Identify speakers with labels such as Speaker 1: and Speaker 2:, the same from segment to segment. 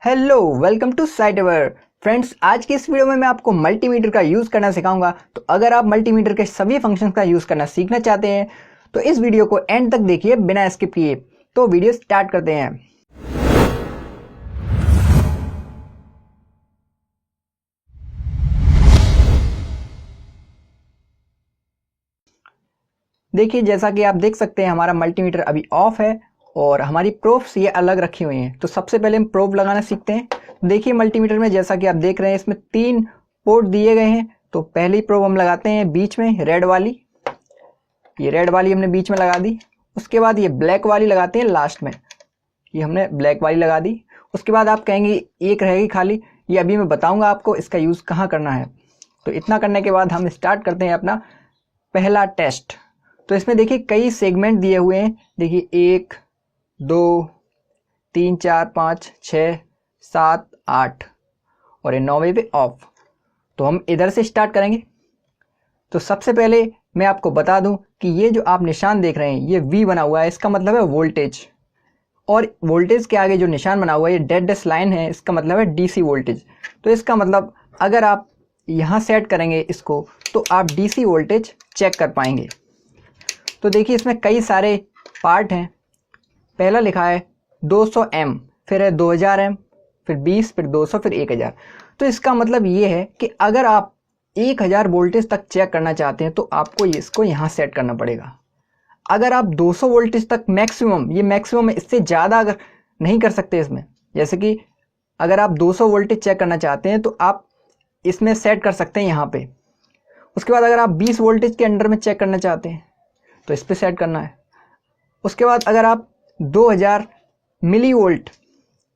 Speaker 1: Hello, welcome to साइटअवर। Friends, आज की इस वीडियो में मैं आपको मल्टीमीटर का यूज़ करना सिखाऊंगा। तो अगर आप मल्टीमीटर के सभी फंक्शंस का यूज़ करना सीखना चाहते हैं तो इस वीडियो को एंड तक देखिए बिना स्किप किए। तो वीडियो स्टार्ट करते हैं। देखिए, जैसा कि आप देख सकते हैं हमारा मल्टीमीटर अभी ऑफ है और हमारी प्रोब्स ये अलग रखी हुई हैं। तो सबसे पहले हम प्रोब लगाना सीखते हैं। देखिए, मल्टीमीटर में जैसा कि आप देख रहे हैं इसमें 3 पोर्ट दिए गए हैं। तो पहली प्रोब हम लगाते हैं बीच में, रेड वाली। ये रेड वाली हमने बीच में लगा दी। उसके बाद ये ब्लैक वाली लगाते हैं लास्ट में। ये हमने ब्लैक वाली लगा दी। उसके बाद आप कहेंगे एक रहेगी खाली, ये अभी मैं बताऊंगा आपको इसका यूज़ कहाँ करना है। तो इतना करने के बाद हम स्टार्ट करते हैं अपना पहला टेस्ट। तो इसमें देखिए कई सेगमेंट दिए हुए हैं। देखिए 1 2 3 4 5 6 7 8 और ये 9वें पे ऑफ। तो हम इधर से स्टार्ट करेंगे। तो सबसे पहले मैं आपको बता दूं कि ये जो आप निशान देख रहे हैं ये V बना हुआ है, इसका मतलब है वोल्टेज। और वोल्टेज के आगे जो निशान बना हुआ है ये डैश लाइन है, इसका मतलब है डीसी वोल्टेज। तो इसका मतलब अगर आप यहाँ सेट करेंगे इसको तो आप डीसी वोल्टेज चेक कर पाएंगे। तो देखिए इसमें कई सारे पार्ट हैं। पहला लिखा है 200 एम, फिर है 2000 एम, फिर 20, फिर 200, फिर 1000। तो इसका मतलब ये है कि अगर आप 1000 वोल्टेज तक चेक करना चाहते हैं तो आपको इसको यहाँ सेट करना पड़ेगा। अगर आप 200 वोल्टेज तक मैक्सिमम, ये मैक्सिमम है, इससे ज़्यादा अगर नहीं कर सकते इसमें, जैसे कि अगर आप 200 वोल्टेज चेक करना चाहते हैं तो आप इसमें सेट कर सकते हैं यहाँ पे। उसके बाद अगर आप 20 वोल्टेज के अंडर में चेक करना चाहते हैं तो इस पर सेट करना है। उसके बाद अगर आप 2000 मिली वोल्ट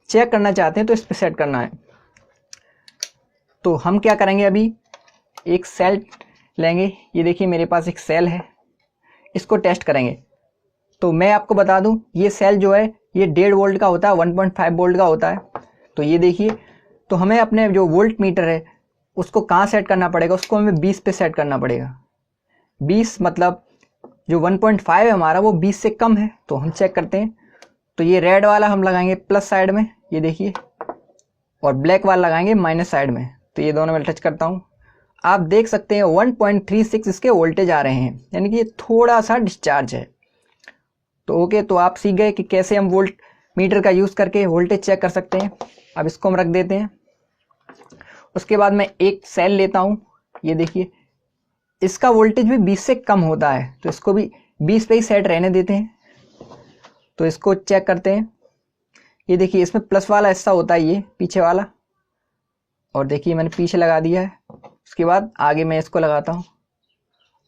Speaker 1: चेक करना चाहते हैं तो इस पर सेट करना है। तो हम क्या करेंगे, अभी एक सेल लेंगे। ये देखिए मेरे पास एक सेल है, इसको टेस्ट करेंगे। तो मैं आपको बता दूं ये सेल जो है ये 1.5 वोल्ट का होता है, 1.5 वोल्ट का होता है। तो ये देखिए, तो हमें अपने जो वोल्ट मीटर है उसको कहाँ सेट करना पड़ेगा, उसको हमें 20 पे सेट करना पड़ेगा। 20 मतलब जो 1.5 है हमारा वो 20 से कम है। तो हम चेक करते हैं। तो ये रेड वाला हम लगाएंगे प्लस साइड में, ये देखिए, और ब्लैक वाला लगाएंगे माइनस साइड में। तो ये दोनों मैं टच करता हूँ, आप देख सकते हैं 1.36 इसके वोल्टेज आ रहे हैं, यानी कि ये थोड़ा सा डिस्चार्ज है। तो ओके, तो आप सीख गए कि कैसे हम वोल्ट मीटर का यूज़ करके वोल्टेज चेक कर सकते हैं। अब इसको हम रख देते हैं। उसके बाद मैं एक सेल लेता हूँ। ये देखिए इसका वोल्टेज भी 20 से कम होता है, तो इसको भी 20 पे ही सेट रहने देते हैं। तो इसको चेक करते हैं। ये देखिए इसमें प्लस वाला हिस्सा होता है, ये पीछे वाला, और देखिए मैंने पीछे लगा दिया है। उसके बाद आगे मैं इसको लगाता हूँ।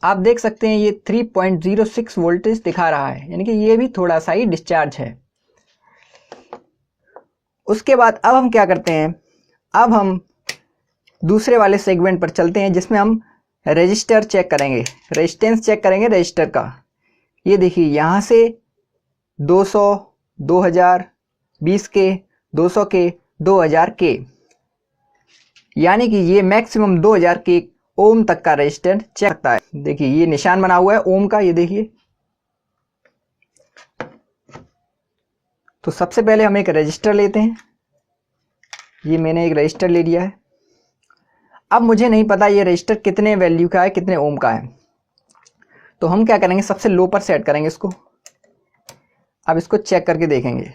Speaker 1: आप देख सकते हैं ये 3.06 वोल्टेज दिखा रहा है, यानी कि ये भी थोड़ा सा ही डिस्चार्ज है। उसके बाद अब हम क्या करते हैं, अब हम दूसरे वाले सेगमेंट पर चलते हैं जिसमें हम रेजिस्टर चेक करेंगे, रेजिस्टेंस चेक करेंगे रजिस्टर का। ये देखिए यहाँ से 200, 2000, 20 के, 200 के, 2000 के, यानी कि ये मैक्सिमम 2000 के ओम तक का रेजिस्टेंस चेक करता है। देखिए ये निशान बना हुआ है ओम का, ये देखिए। तो सबसे पहले हम एक रजिस्टर लेते हैं। ये मैंने एक रजिस्टर ले लिया है। अब मुझे नहीं पता ये रजिस्टर कितने वैल्यू का है, कितने ओम का है। तो हम क्या करेंगे, सबसे लो पर सेट करेंगे इसको। अब इसको चेक करके देखेंगे।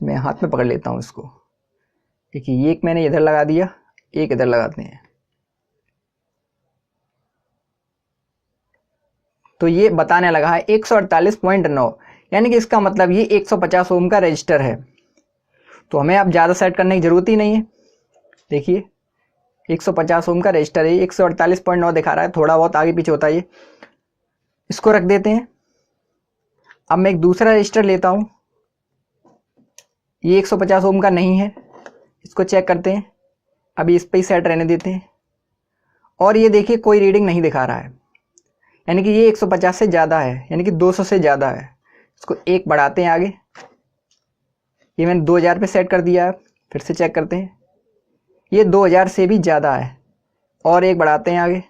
Speaker 1: मैं हाथ में पकड़ लेता हूं इसको। देखिए एक मैंने इधर लगा दिया, एक इधर लगाते हैं। तो ये बताने लगा है 148.9, यानी कि इसका मतलब ये 150 ओम का रजिस्टर है। तो हमें अब ज़्यादा सेट करने की ज़रूरत ही नहीं है। देखिए 150 ओम का रजिस्टर है, 148.9 दिखा रहा है, थोड़ा बहुत आगे पीछे होता है ये। इसको रख देते हैं। अब मैं एक दूसरा रजिस्टर लेता हूँ। ये 150 ओम का नहीं है, इसको चेक करते हैं। अभी इस पर ही सेट रहने देते हैं। और ये देखिए कोई रीडिंग नहीं दिखा रहा है, यानी कि ये 150 से ज़्यादा है, यानी कि 200 से ज़्यादा है। इसको एक बढ़ाते हैं आगे। ये मैंने 2000 पे सेट कर दिया है। फिर से चेक करते हैं, ये 2000 से भी ज़्यादा है। और एक बढ़ाते हैं आगे,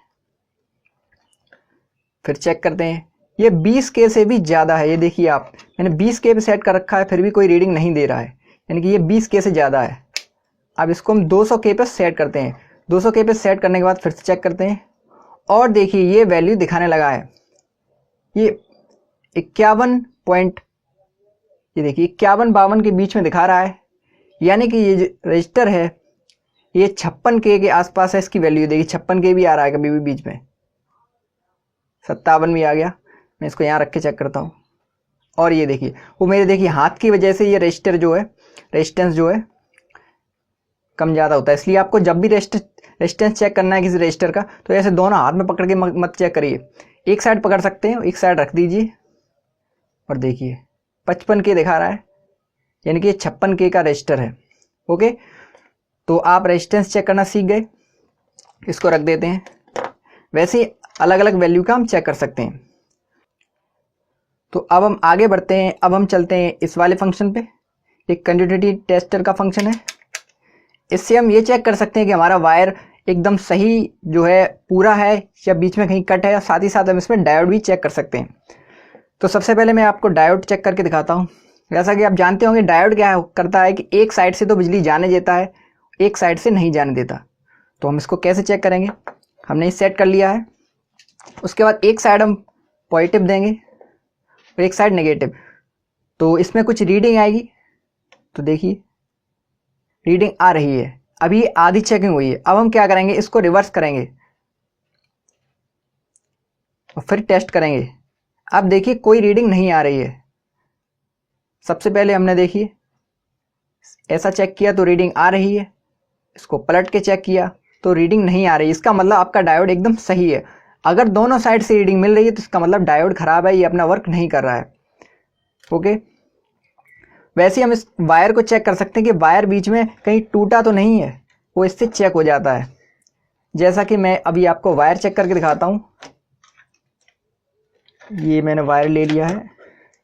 Speaker 1: फिर चेक करते हैं, ये 20K से भी ज़्यादा है। ये देखिए आप, मैंने 20K पे सेट कर रखा है, फिर भी कोई रीडिंग नहीं दे रहा है, यानी कि ये 20K से ज़्यादा है। अब इसको हम 200K पे सेट करते हैं। 200K पे सेट करने के बाद फिर से चेक करते हैं और देखिए ये वैल्यू दिखाने लगा है। ये 51 पॉइंट, ये देखिए 51-52 के बीच में दिखा रहा है, यानी कि ये जो रजिस्टर है ये 56K के आसपास है। इसकी वैल्यू देखिए 56K भी आ रहा है कभी भी बीच में, 57 भी आ गया। मैं इसको यहाँ रख के चेक करता हूँ और ये देखिए वो मेरे देखिए हाथ की वजह से ये रजिस्टर जो है, रेजिस्टेंस जो है कम ज़्यादा होता है। इसलिए आपको जब भी रेजिस्टेंस चेक करना है किसी रजिस्टर का तो ऐसे दोनों हाथ में पकड़ के मत चेक करिए। एक साइड पकड़ सकते हैं, एक साइड रख दीजिए और देखिए 55K दिखा रहा है, यानी कि ये 56K का रजिस्टर है। ओके, तो आप रेजिस्टेंस चेक करना सीख गए। इसको रख देते हैं। वैसे ही अलग अलग वैल्यू का हम चेक कर सकते हैं। तो अब हम आगे बढ़ते हैं। अब हम चलते हैं इस वाले फंक्शन पे, एक कंटिन्यूटी टेस्टर का फंक्शन है। इससे हम ये चेक कर सकते हैं कि हमारा वायर एकदम सही जो है पूरा है या बीच में कहीं कट है। साथ ही साथ हम इसमें डायोड भी चेक कर सकते हैं। तो सबसे पहले मैं आपको डायोड चेक करके दिखाता हूँ। जैसा कि आप जानते होंगे डायोड क्या करता है कि एक साइड से तो बिजली जाने देता है, एक साइड से नहीं जाने देता। तो हम इसको कैसे चेक करेंगे, हमने इसे सेट कर लिया है। उसके बाद एक साइड हम पॉजिटिव देंगे और एक साइड नेगेटिव, तो इसमें कुछ रीडिंग आएगी। तो देखिए रीडिंग आ रही है, अभी आधी चेकिंग हुई है। अब हम क्या करेंगे, इसको रिवर्स करेंगे और फिर टेस्ट करेंगे। अब देखिए कोई रीडिंग नहीं आ रही है। सबसे पहले हमने देखिए ऐसा चेक किया तो रीडिंग आ रही है, इसको पलट के चेक किया तो रीडिंग नहीं आ रही। इसका मतलब आपका डायोड एकदम सही है। अगर दोनों साइड से रीडिंग मिल रही है तो इसका मतलब डायोड खराब है, ये अपना वर्क नहीं कर रहा है। ओके, वैसे ही हम इस वायर को चेक कर सकते हैं कि वायर बीच में कहीं टूटा तो नहीं है, वो इससे चेक हो जाता है। जैसा कि मैं अभी आपको वायर चेक करके दिखाता हूँ। ये मैंने वायर ले लिया है,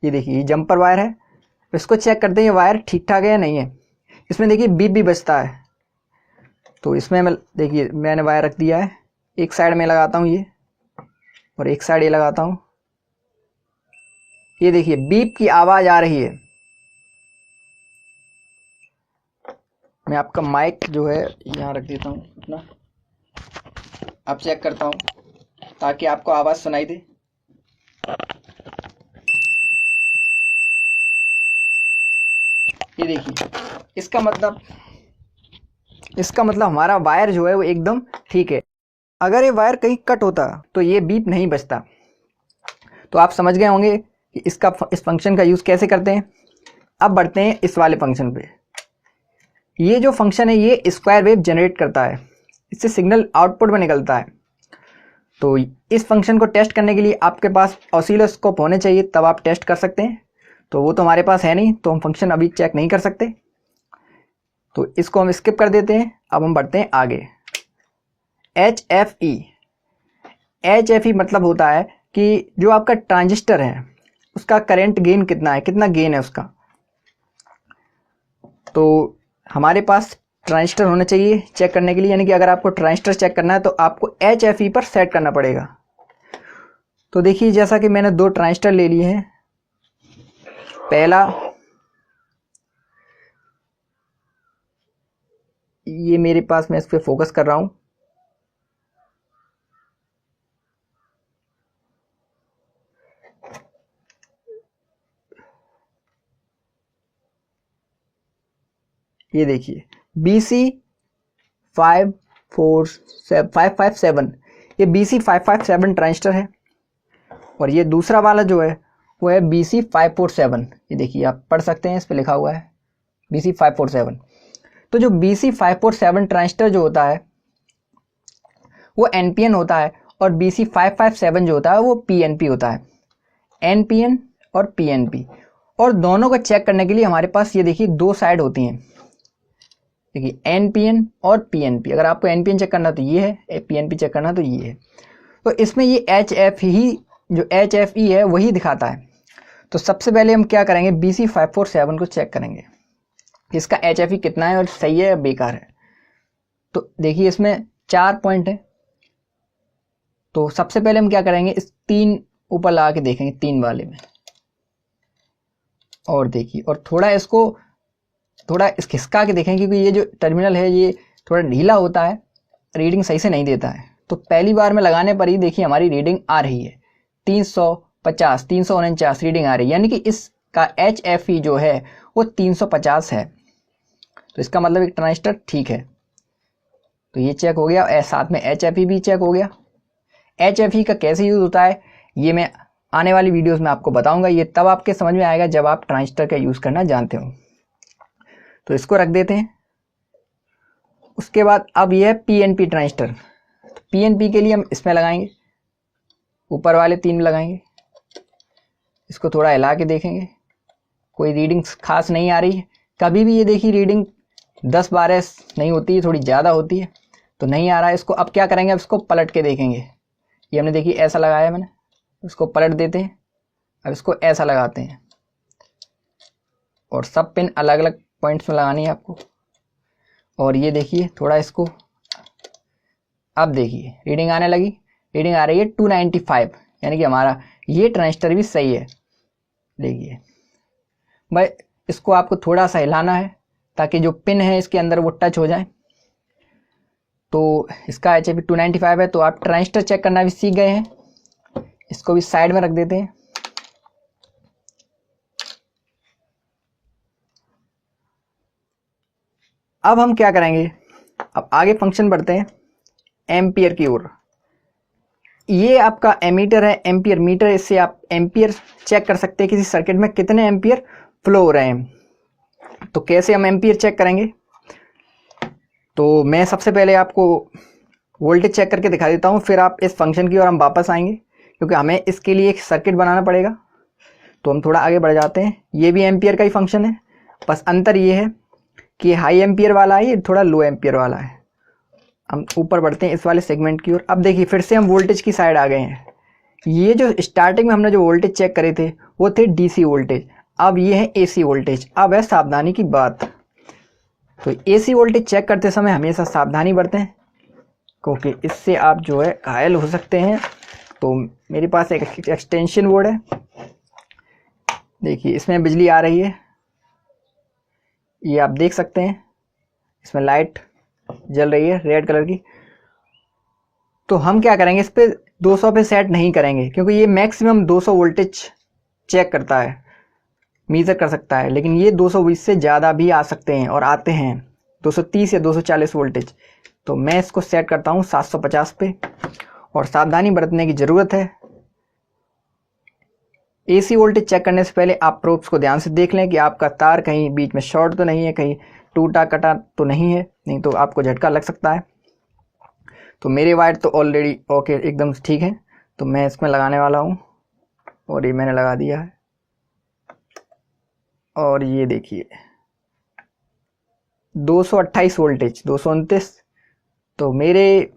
Speaker 1: ये देखिए ये जंपर वायर है। इसको चेक करते हैं ये वायर ठीक ठाक है या नहीं है। इसमें देखिए बीप भी बजता है। तो इसमें मैं देखिए मैंने वायर रख दिया है, एक साइड में लगाता हूँ ये और एक साइड ये लगाता हूँ। ये देखिए बीप की आवाज़ आ रही है। मैं आपका माइक जो है यहाँ रख देता हूँ अपना, अब चेक करता हूँ ताकि आपको आवाज़ सुनाई दे। ये देखिए इसका मतलब हमारा वायर जो है वो एकदम ठीक है। अगर ये वायर कहीं कट होता तो ये बीप नहीं बजता। तो आप समझ गए होंगे कि इस फंक्शन का यूज़ कैसे करते हैं। अब बढ़ते हैं इस वाले फंक्शन पे। ये जो फंक्शन है ये स्क्वायर वेव जनरेट करता है, इससे सिग्नल आउटपुट में निकलता है। तो इस फंक्शन को टेस्ट करने के लिए आपके पास ऑसिलोस्कोप होने चाहिए, तब आप टेस्ट कर सकते हैं। तो वो तो हमारे पास है नहीं, तो हम फंक्शन अभी चेक नहीं कर सकते, तो इसको हम स्किप कर देते हैं। अब हम बढ़ते हैं आगे। HFE मतलब होता है कि जो आपका ट्रांजिस्टर है उसका करंट गेन कितना है, कितना गेन है उसका। तो हमारे पास ट्रांजिस्टर होना चाहिए चेक करने के लिए, यानी कि अगर आपको ट्रांजिस्टर चेक करना है तो आपको HFE पर सेट करना पड़ेगा। तो देखिए जैसा कि मैंने 2 ट्रांजिस्टर ले लिए हैं। पहला ये मेरे पास, मैं इस पर फोकस कर रहा हूँ। ये देखिए BC557, ये BC557 ट्रांजिस्टर है और ये दूसरा वाला जो है वो है BC547। ये देखिए आप पढ़ सकते हैं, इस पे लिखा हुआ है BC547। तो जो BC547 ट्रांजिस्टर जो होता है वो NPN होता है और BC557 जो होता है वो PNP होता है। NPN और PNP, और दोनों को चेक करने के लिए हमारे पास ये देखिए 2 साइड होती हैं। देखिए NPN और PNP, अगर आपको NPN चेक करना तो ये है, PNP चेक करना तो ये है। तो इसमें ये HFE है वही दिखाता है। तो सबसे पहले हम क्या करेंगे, BC547 को चेक करेंगे इसका HFE कितना है और सही है या बेकार है। तो देखिए इसमें 4 पॉइंट है। तो सबसे पहले हम क्या करेंगे, इस 3 ऊपर लगा के देखेंगे 3 वाले में, और देखिए, और थोड़ा इसको थोड़ा खिसका के देखें, क्योंकि ये जो टर्मिनल है ये थोड़ा ढीला होता है, रीडिंग सही से नहीं देता है। तो पहली बार में लगाने पर ही देखिए हमारी रीडिंग आ रही है 350, 349 रीडिंग आ रही है, यानी कि इसका HFE जो है वो 350 है। तो इसका मतलब एक ट्रांजिस्टर ठीक है। तो ये चेक हो गया, साथ में HFE भी चेक हो गया। HFE का कैसे यूज़ होता है ये मैं आने वाली वीडियोस में आपको बताऊंगा। ये तब आपके समझ में आएगा जब आप ट्रांजिस्टर का यूज़ करना जानते हो। तो इसको रख देते हैं। उसके बाद अब ये है PNP ट्रांजिस्टर। तो PNP के लिए हम इसमें लगाएंगे, ऊपर वाले 3 में लगाएंगे। इसको थोड़ा हिला के देखेंगे, कोई रीडिंग खास नहीं आ रही है। कभी भी ये देखिए रीडिंग 10-12 नहीं होती है, थोड़ी ज़्यादा होती है, तो नहीं आ रहा है इसको। अब क्या करेंगे, अब इसको पलट के देखेंगे। ये हमने देखिए ऐसा लगाया मैंने, इसको पलट देते हैं। अब इसको ऐसा लगाते हैं, और सब पिन अलग अलग पॉइंट्स में लगानी है आपको। और ये देखिए थोड़ा इसको, अब देखिए रीडिंग आने लगी, रीडिंग आ रही है 295, यानी कि हमारा ये ट्रांजिस्टर भी सही है। देखिए भाई, इसको आपको थोड़ा सा हिलाना है ताकि जो पिन है इसके अंदर वो टच हो जाए। तो इसका HFE 295 है। तो आप ट्रांजिस्टर चेक करना भी सीख गए हैं। इसको भी साइड में रख देते हैं। अब हम क्या करेंगे, अब आगे फंक्शन बढ़ते हैं एम्पियर की ओर। ये आपका एमीटर है, एम्पियर मीटर। इससे आप एम्पियर चेक कर सकते हैं किसी सर्किट में कितने एम्पियर फ्लो हो रहे हैं। तो कैसे हम एम्पियर चेक करेंगे, तो मैं सबसे पहले आपको वोल्टेज चेक करके दिखा देता हूँ, फिर आप इस फंक्शन की ओर हम वापस आएंगे, क्योंकि हमें इसके लिए एक सर्किट बनाना पड़ेगा। तो हम थोड़ा आगे बढ़ जाते हैं। ये भी एम्पियर का ही फंक्शन है, बस अंतर ये है कि हाई एम्पियर वाला है, ये थोड़ा लो एम्पियर वाला है। हम ऊपर बढ़ते हैं इस वाले सेगमेंट की ओर। अब देखिए फिर से हम वोल्टेज की साइड आ गए हैं। ये जो स्टार्टिंग में हमने जो वोल्टेज चेक करे थे वो थे DC वोल्टेज, अब ये है AC वोल्टेज। अब है सावधानी की बात। तो AC वोल्टेज चेक करते समय हमेशा सावधानी बरतें, क्योंकि इससे आप जो है घायल हो सकते हैं। तो मेरे पास एक एक्सटेंशन बोर्ड है, देखिए इसमें बिजली आ रही है, ये आप देख सकते हैं, इसमें लाइट जल रही है रेड कलर की। तो हम क्या करेंगे, इस पे 200 पे सेट नहीं करेंगे, क्योंकि ये मैक्सिमम 200 वोल्टेज चेक करता है, मीज़र कर सकता है। लेकिन ये 220 से ज़्यादा भी आ सकते हैं, और आते हैं 230 या 240 वोल्टेज। तो मैं इसको सेट करता हूँ 750 पे। और सावधानी बरतने की ज़रूरत है। AC वोल्टेज चेक करने से पहले आप प्रोब्स को ध्यान से देख लें कि आपका तार कहीं बीच में शॉर्ट तो नहीं है, कहीं टूटा कटा तो नहीं है, नहीं तो आपको झटका लग सकता है। तो मेरे वायर तो ऑलरेडी ओके एकदम ठीक है। तो मैं इसमें लगाने वाला हूँ, और ये मैंने लगा दिया है। और ये देखिए 228 वोल्टेज, 229। तो मेरे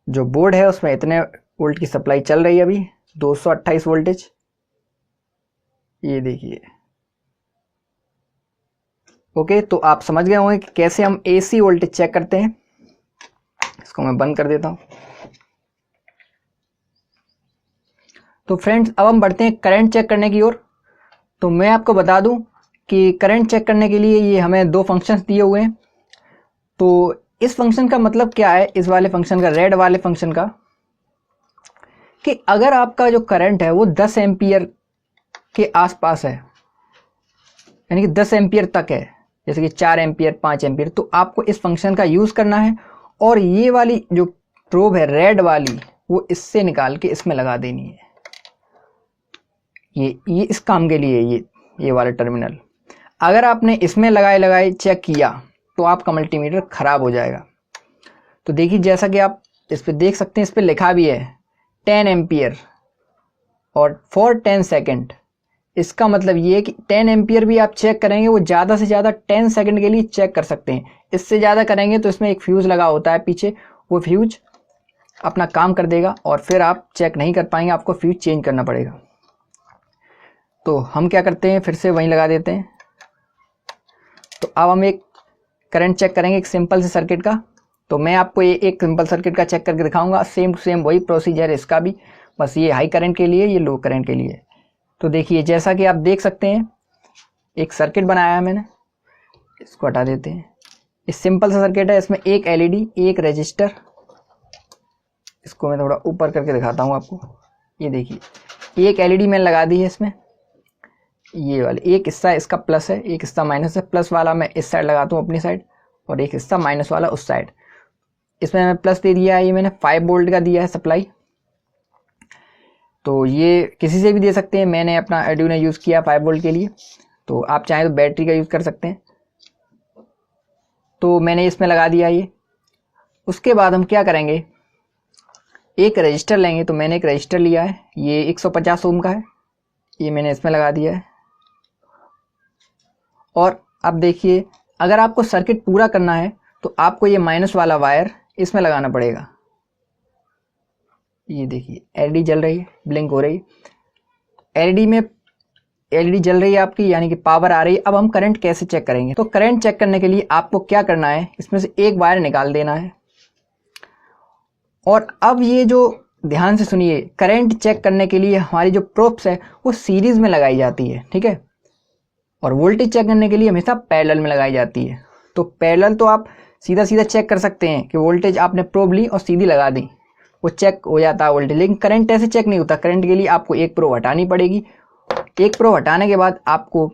Speaker 1: जो बोर्ड है उसमें इतने वोल्ट की सप्लाई चल रही है अभी, 228 वोल्टेज। ये देखिए ओके। तो आप समझ गए होंगे कि कैसे हम AC वोल्टेज चेक करते हैं। इसको मैं बंद कर देता हूं। तो फ्रेंड्स अब हम बढ़ते हैं करंट चेक करने की ओर। तो मैं आपको बता दूं कि करंट चेक करने के लिए ये हमें 2 फंक्शंस दिए हुए हैं। तो इस फंक्शन का मतलब क्या है, इस वाले फंक्शन का, रेड वाले फंक्शन का, कि अगर आपका जो करंट है वो 10 एम्पियर के आसपास है, यानी कि 10 एम्पियर तक है, जैसे कि 4 एम्पियर 5 एम्पियर, तो आपको इस फंक्शन का यूज़ करना है। और ये वाली जो प्रोब है रेड वाली, वो इससे निकाल के इसमें लगा देनी है। ये इस काम के लिए ये वाला टर्मिनल। अगर आपने इसमें लगाए चेक किया तो आपका मल्टीमीटर ख़राब हो जाएगा। तो देखिए जैसा कि आप इस पर देख सकते हैं, इस पर लिखा भी है 10 एम्पियर और फॉर 10 सेकेंड। इसका मतलब ये है कि 10 एम्पियर भी आप चेक करेंगे, वो ज़्यादा से ज़्यादा 10 सेकंड के लिए चेक कर सकते हैं। इससे ज़्यादा करेंगे तो इसमें एक फ्यूज़ लगा होता है पीछे, वो फ्यूज अपना काम कर देगा और फिर आप चेक नहीं कर पाएंगे, आपको फ्यूज चेंज करना पड़ेगा। तो हम क्या करते हैं, फिर से वहीं लगा देते हैं। तो अब हम एक करंट चेक करेंगे एक सिंपल से सर्किट का। तो मैं आपको ये एक सिंपल सर्किट का चेक करके दिखाऊंगा। सेम टू सेम वही प्रोसीजर है इसका भी, बस ये हाई करंट के लिए, ये लो करंट के लिए। तो देखिए जैसा कि आप देख सकते हैं एक सर्किट बनाया है मैंने, इसको हटा देते हैं। ये सिंपल सा सर्किट है, इसमें एक एलईडी, एक रजिस्टर। इसको मैं थोड़ा ऊपर करके दिखाता हूँ आपको। ये देखिए एक एलईडी मैंने लगा दी है इसमें, ये वाले एक हिस्सा इसका प्लस है, एक हिस्सा माइनस है। प्लस वाला मैं इस साइड लगाता हूँ अपनी साइड, और एक हिस्सा माइनस वाला उस साइड। इसमें मैं प्लस दे दिया है, ये मैंने 5 वोल्ट का दिया है सप्लाई। तो ये किसी से भी दे सकते हैं, मैंने अपना आर्डुइनो यूज़ किया 5 वोल्ट के लिए। तो आप चाहें तो बैटरी का यूज़ कर सकते हैं। तो मैंने इसमें लगा दिया ये। उसके बाद हम क्या करेंगे, एक रजिस्टर लेंगे। तो मैंने एक रजिस्टर लिया है, ये 150 ओम का है, ये मैंने इसमें लगा दिया है। और अब देखिए अगर आपको सर्किट पूरा करना है तो आपको ये माइनस वाला वायर इसमें लगाना पड़ेगा। ये देखिए एलईडी जल रही है, ब्लिंक हो रही है। एलईडी जल रही है आपकी, यानी कि पावर आ रही है। अब हम करंट कैसे चेक करेंगे, तो करंट चेक करने के लिए आपको क्या करना है, इसमें से एक वायर निकाल देना है। और अब ये जो ध्यान से सुनिए, करंट चेक करने के लिए हमारी जो प्रोब्स है वो सीरीज में लगाई जाती है, ठीक है। और वोल्टेज चेक करने के लिए हमेशा पैरेलल में लगाई जाती है। तो पैरेलल तो आप सीधा सीधा चेक कर सकते हैं कि वोल्टेज आपने प्रोब ली और सीधी लगा दी, वो चेक हो जाता है वोल्टेज। लेकिन करंट ऐसे चेक नहीं होता। करंट के लिए आपको एक प्रोब हटानी पड़ेगी। एक प्रोब हटाने के बाद आपको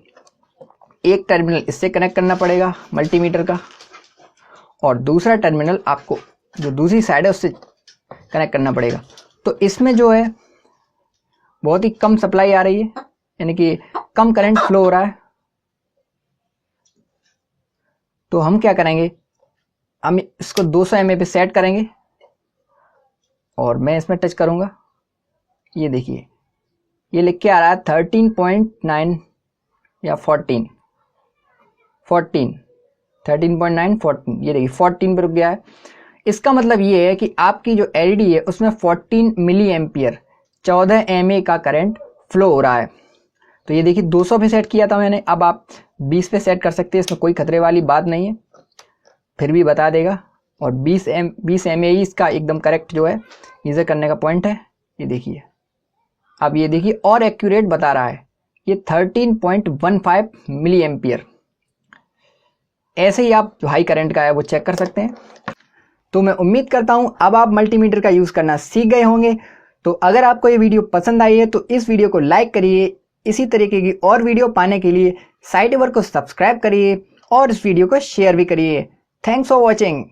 Speaker 1: एक टर्मिनल इससे कनेक्ट करना पड़ेगा मल्टीमीटर का, और दूसरा टर्मिनल आपको जो दूसरी साइड है उससे कनेक्ट करना पड़ेगा। तो इसमें जो है बहुत ही कम सप्लाई आ रही है, यानी कि कम करंट फ्लो हो रहा है। तो हम क्या करेंगे, हम इसको 200 mA पे सेट करेंगे और मैं इसमें टच करूंगा। ये देखिए ये लिख के आ रहा है 13.9 या 14, 13.9 14। ये देखिए 14 पे रुक गया है। इसका मतलब ये है कि आपकी जो एलईडी है उसमें 14 मिली एम्पियर 14 mA का करंट फ्लो हो रहा है। तो ये देखिए 200 पे सेट किया था मैंने, अब आप 20 पे सेट कर सकते हैं, इसमें कोई खतरे वाली बात नहीं है, फिर भी बता देगा। और 20 mA इसका एकदम करेक्ट जो है मेजर करने का पॉइंट है। ये देखिए अब ये देखिए और एक्यूरेट बता रहा है, ये 13.15 मिली एम्पियर। ऐसे ही आप जो हाई करंट का है वो चेक कर सकते हैं। तो मैं उम्मीद करता हूं अब आप मल्टीमीटर का यूज़ करना सीख गए होंगे। तो अगर आपको ये वीडियो पसंद आई है तो इस वीडियो को लाइक करिए। इसी तरीके की और वीडियो पाने के लिए साइटवर को सब्सक्राइब करिए और इस वीडियो को शेयर भी करिए। Thanks for watching.